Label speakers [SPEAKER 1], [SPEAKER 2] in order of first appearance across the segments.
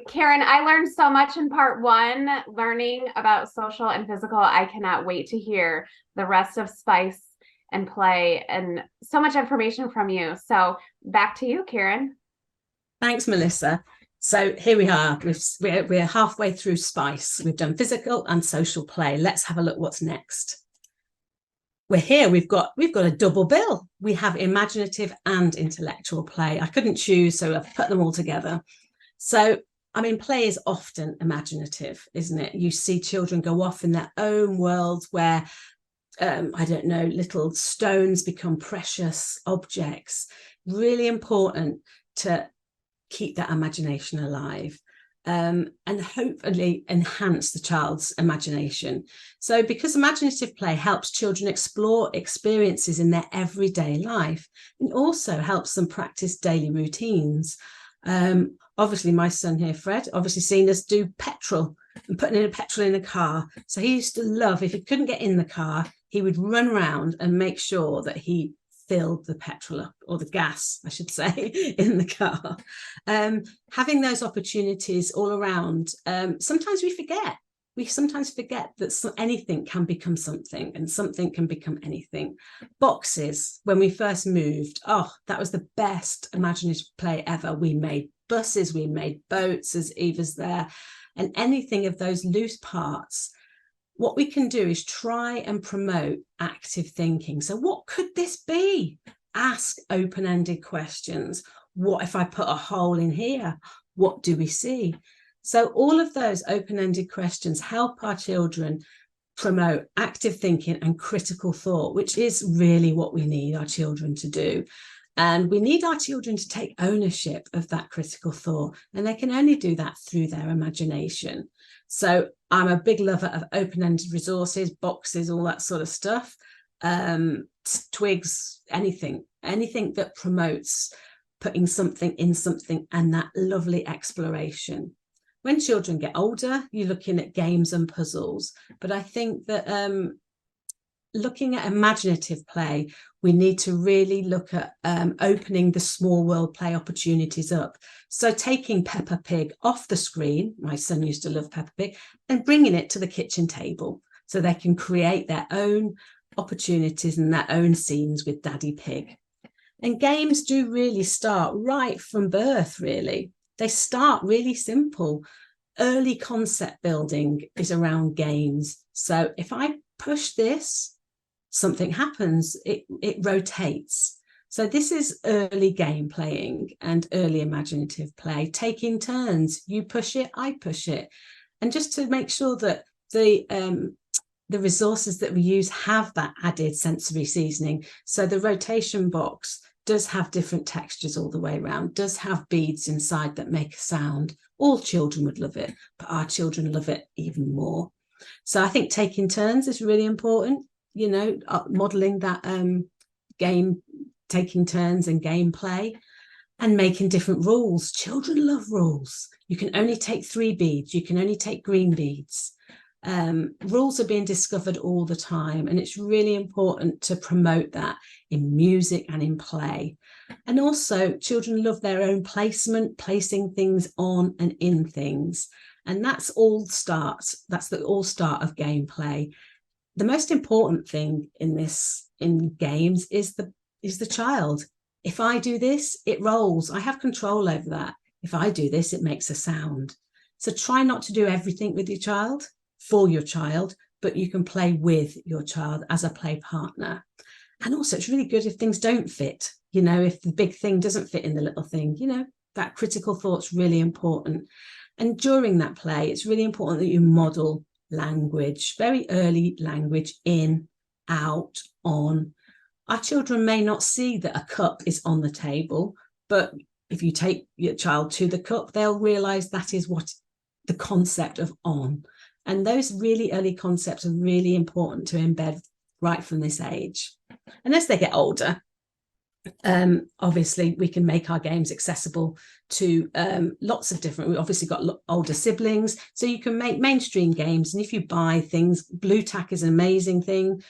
[SPEAKER 1] Karen, I learned so much in part one, learning about social and physical. I cannot wait to hear the rest of Spice and Play and so much information from you. So back to you, Karen.
[SPEAKER 2] Thanks, Melissa. So here we are. We're halfway through Spice. We've done physical and social play. Let's have a look what's next. We're here. We've got a double bill. We have imaginative and intellectual play. I couldn't choose, so I've put them all together. So, I mean, play is often imaginative, isn't it? You see children go off in their own worlds where, I don't know, little stones become precious objects. Really important to keep that imagination alive, and hopefully enhance the child's imagination. So because imaginative play helps children explore experiences in their everyday life and also helps them practice daily routines. Obviously my son here, Fred, obviously seen us do petrol and putting in a petrol in the car. So he used to love, if he couldn't get in the car, he would run around and make sure that he filled the petrol up, or the gas, I should say, in the car. Having those opportunities all around, sometimes we sometimes forget that anything can become something and something can become anything. Boxes, when we first moved, oh, that was the best imaginative play ever. We made buses, we made boats, as Eva's there, and anything of those loose parts. What we can do is try and promote active thinking. So what could this be? Ask open-ended questions. What if I put a hole in here? What do we see? So all of those open-ended questions help our children promote active thinking and critical thought, which is really what we need our children to do. And we need our children to take ownership of that critical thought, and they can only do that through their imagination. So I'm a big lover of open-ended resources, boxes, all that sort of stuff, twigs, anything that promotes putting something in something and that lovely exploration. When children get older, you're looking at games and puzzles. But I think that looking at imaginative play, we need to really look at opening the small world play opportunities up. So taking Peppa Pig off the screen, my son used to love Peppa Pig, and bringing it to the kitchen table so they can create their own opportunities and their own scenes with Daddy Pig. And games do really start right from birth, really. They start really simple. Early concept building is around games. So if I push this, something happens, it rotates. So this is early game playing and early imaginative play, taking turns. You push it, I push it. And just to make sure that the resources that we use have that added sensory seasoning. So the rotation box does have different textures all the way around, does have beads inside that make a sound. All children would love it, but our children love it even more. So I think taking turns is really important, you know, modeling that game, taking turns and gameplay, and making different rules. Children love rules. You can only take 3 beads. You can only take green beads. Rules are being discovered all the time, and it's really important to promote that in music and in play. And also children love their own placement, placing things on and in things, and that's the all start of gameplay. The most important thing in games is the child. If I do this, it rolls. I have control over that. If I do this, it makes a sound. So try not to do everything with your child, for your child, but you can play with your child as a play partner. And also it's really good if things don't fit, you know, if the big thing doesn't fit in the little thing, you know, that critical thought's really important. And during that play, it's really important that you model language, very early language, in, out, on. Our children may not see that a cup is on the table, but if you take your child to the cup, they'll realize that is what the concept of on. And those really early concepts are really important to embed right from this age. And as they get older, obviously we can make our games accessible to lots of different, we've obviously got older siblings, so you can make mainstream games. And if you buy things, blue tack is an amazing thing,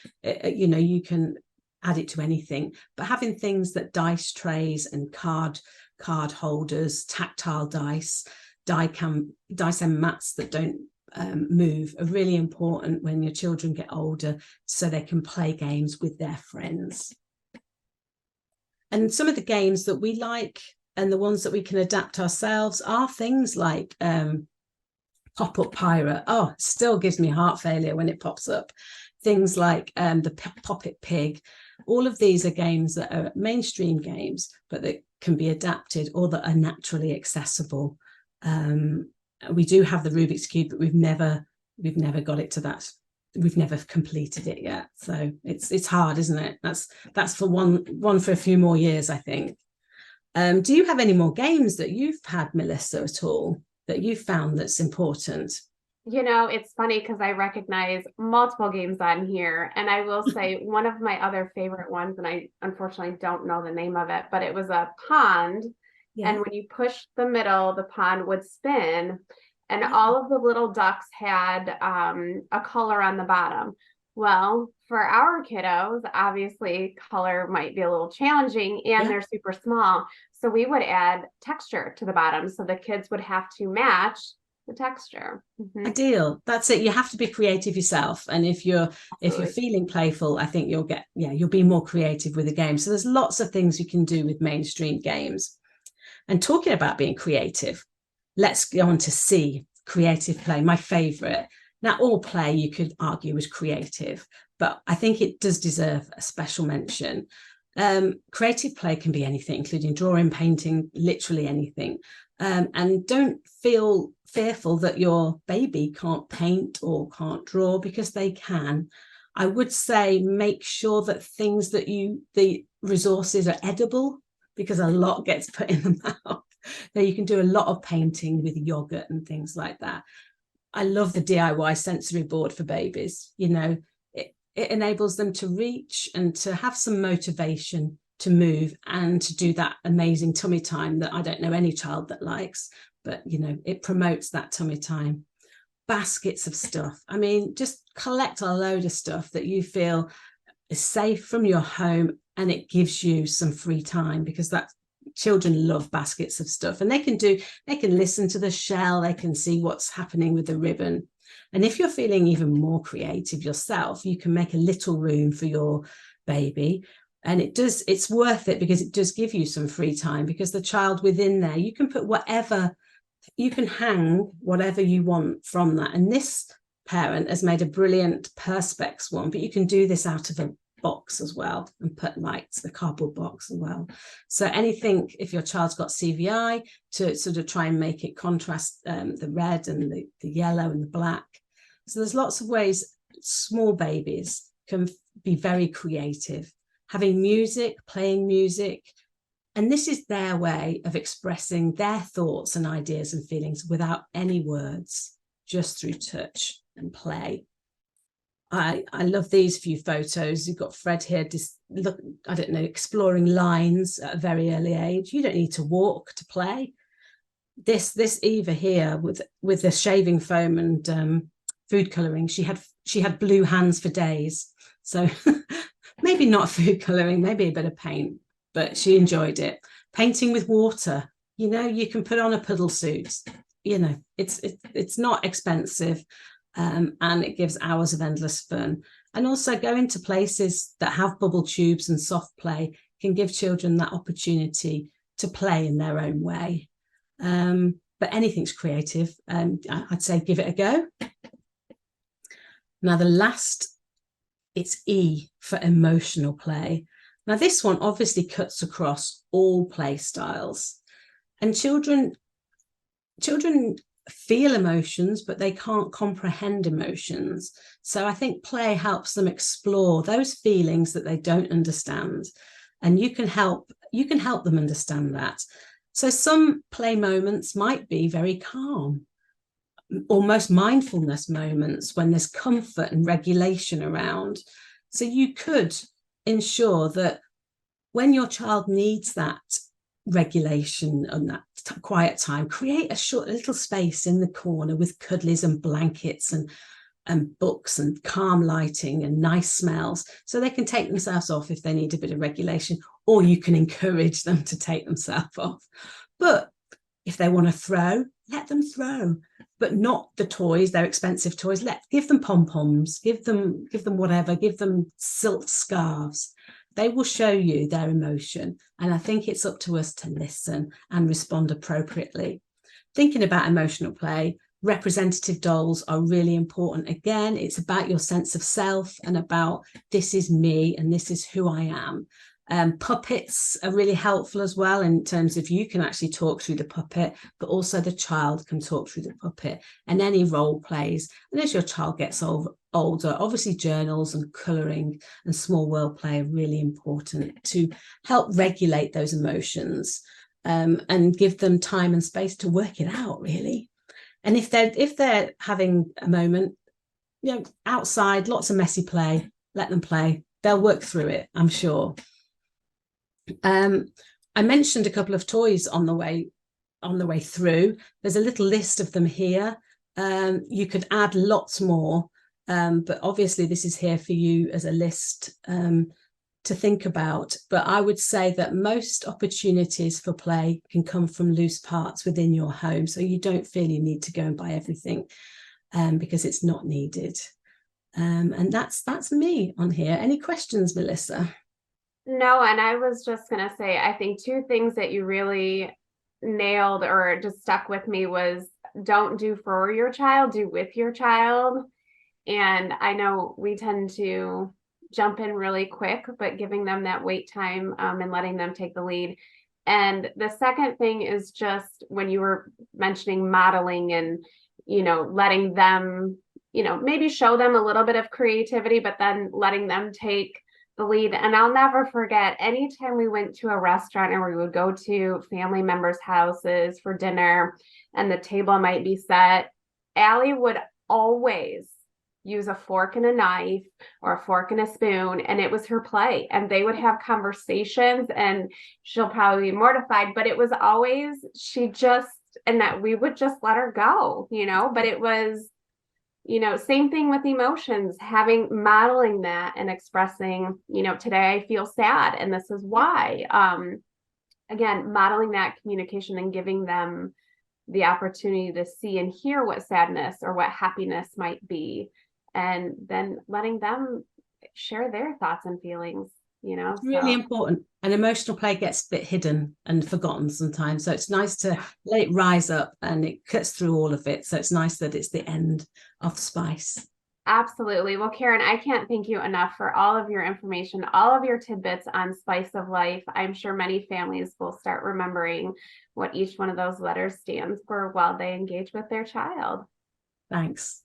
[SPEAKER 2] you know, you can add it to anything. But having things that dice trays and card holders, tactile dice, dice and mats that don't move are really important when your children get older, so they can play games with their friends. And some of the games that we like and the ones that we can adapt ourselves are things like Pop-Up Pirate. Oh, still gives me heart failure when it pops up. Things like the Pop-It Pig. All of these are games that are mainstream games, but that can be adapted or that are naturally accessible. We do have the Rubik's Cube, but we've never got it to that. We've never completed it yet. So it's hard, isn't it? That's for one for a few more years, I think. Do you have any more games that you've had, Melissa, at all, that you've found that's important?
[SPEAKER 1] You know, it's funny because I recognize multiple games on here. And I will say one of my other favorite ones, and I unfortunately don't know the name of it, but it was a pond. Yeah. And when you push the middle, the pond would spin. And all of the little ducks had a color on the bottom. Well, for our kiddos, obviously color might be a little challenging, and they're super small. So we would add texture to the bottom. So the kids would have to match the texture.
[SPEAKER 2] Ideal. That's it. You have to be creative yourself. And if you're feeling playful, I think you'll be more creative with the game. So there's lots of things you can do with mainstream games. And talking about being creative, let's go on to C, creative play, my favorite. Now, all play you could argue is creative, but I think it does deserve a special mention. Creative play can be anything, including drawing, painting, literally anything. And don't feel fearful that your baby can't paint or can't draw, because they can. I would say make sure that the resources are edible, because a lot gets put in the mouth. Now you can do a lot of painting with yogurt and things like that. I love the DIY sensory board for babies. You know, it enables them to reach and to have some motivation to move and to do that amazing tummy time that I don't know any child that likes, but you know, it promotes that tummy time. Baskets of stuff. I mean, just collect a load of stuff that you feel is safe from your home, and it gives you some free time, because that children love baskets of stuff, and they can listen to the shell, they can see what's happening with the ribbon. And if you're feeling even more creative yourself, you can make a little room for your baby, and it's worth it, because it does give you some free time, because the child within there, you can hang whatever you want from that. And this parent has made a brilliant perspex one, but you can do this out of a box as well, and put lights, the cardboard box as well. So anything, if your child's got CVI, to sort of try and make it contrast the red and the yellow and the black. So there's lots of ways small babies can be very creative, having music, playing music. And this is their way of expressing their thoughts and ideas and feelings without any words, just through touch and play. I love these few photos. You've got Fred here, just look, I don't know, exploring lines at a very early age. You don't need to walk to play. This Eva here with the shaving foam and food coloring, she had blue hands for days. So maybe not food coloring, maybe a bit of paint, but she enjoyed it. Painting with water, you know, you can put on a puddle suit. You know, it's not expensive. And it gives hours of endless fun. And also going to places that have bubble tubes and soft play can give children that opportunity to play in their own way. But anything's creative. I'd say give it a go. Now the last, it's E for emotional play. Now this one obviously cuts across all play styles. And children feel emotions, but they can't comprehend emotions. So I think play helps them explore those feelings that they don't understand, and you can help them understand that. So some play moments might be very calm, almost mindfulness moments when there's comfort and regulation around. So you could ensure that when your child needs that regulation and that quiet time, create a little space in the corner with cuddlies and blankets and books and calm lighting and nice smells, so they can take themselves off if they need a bit of regulation, or you can encourage them to take themselves off. But if they want to throw, let them throw, but not the toys. They're expensive toys. Give them pom-poms, give them whatever, give them silk scarves. They will show you their emotion. And I think it's up to us to listen and respond appropriately. Thinking about emotional play, representative dolls are really important. Again, it's about your sense of self and about this is me and this is who I am. Puppets are really helpful as well, in terms of you can actually talk through the puppet, but also the child can talk through the puppet, and any role plays. And as your child gets older, obviously journals and colouring and small world play are really important to help regulate those emotions, and give them time and space to work it out, really. And if they're having a moment, outside, lots of messy play, let them play. They'll work through it, I'm sure. I mentioned a couple of toys on the way through. There's a little list of them here. You could add lots more, but obviously this is here for you as a list to think about. But I would say that most opportunities for play can come from loose parts within your home, so you don't feel you need to go and buy everything, because it's not needed. And that's me on here. Any questions, Melissa?
[SPEAKER 1] No, and I was just going to say, I think two things that you really nailed or just stuck with me was don't do for your child, do with your child. And I know we tend to jump in really quick, but giving them that wait time, and letting them take the lead. And the second thing is just when you were mentioning modeling and, letting them, maybe show them a little bit of creativity, but then letting them take the lead. And I'll never forget, anytime we went to a restaurant or we would go to family members' houses for dinner and the table might be set, Allie would always use a fork and a knife or a fork and a spoon, and it was her play, and they would have conversations, and she'll probably be mortified, but it was always, and that we would just let her go, but it was, same thing with emotions, modeling that and expressing, today I feel sad and this is why. Again, modeling that communication and giving them the opportunity to see and hear what sadness or what happiness might be, and then letting them share their thoughts and feelings,
[SPEAKER 2] It's really important. And emotional play gets a bit hidden and forgotten sometimes. So it's nice to let it rise up, and it cuts through all of it. So it's nice that it's the end of Spice.
[SPEAKER 1] Absolutely. Well, Karen, I can't thank you enough for all of your information, all of your tidbits on Spice of Life. I'm sure many families will start remembering what each one of those letters stands for while they engage with their child.
[SPEAKER 2] Thanks.